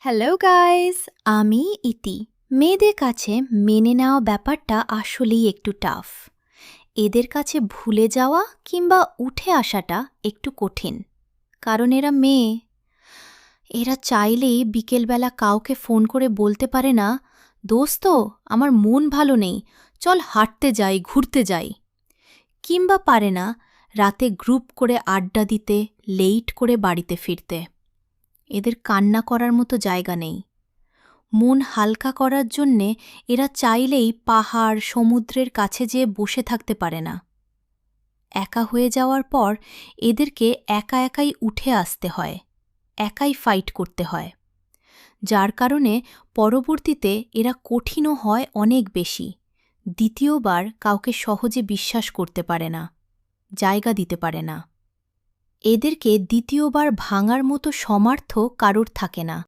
Hello guys, আমি ইতি। মেয়েদের কাছে মেনে নেওয়া ব্যাপারটা আসলেই একটু টাফ। এদের কাছে ভুলে যাওয়া কিংবা উঠে আসাটা একটু কঠিন, কারণ এরা মেয়ে। এরা চাইলেই বিকেলবেলা কাউকে ফোন করে বলতে পারে না, দোস্ত আমার মন ভালো নেই, চল হাঁটতে যাই, ঘুরতে যাই। কিংবা পারে না রাতে গ্রুপ করে আড্ডা দিতে, লেট করে বাড়িতে ফিরতে। এদের কান্না করার মতো জায়গা নেই। মন হালকা করার জন্যে এরা চাইলেই পাহাড়, সমুদ্রের কাছে যেয়ে বসে থাকতে পারে না। একা হয়ে যাওয়ার পর এদেরকে একা একাই উঠে আসতে হয়, একাই ফাইট করতে হয়, যার কারণে পরবর্তীতে এরা কঠিনও হয় অনেক বেশি। দ্বিতীয়বার কাউকে সহজে বিশ্বাস করতে পারে না, জায়গা দিতে পারে না। এদেরকে দ্বিতীয়বার ভাঙার মতো সামর্থ্য কারোর থাকে না।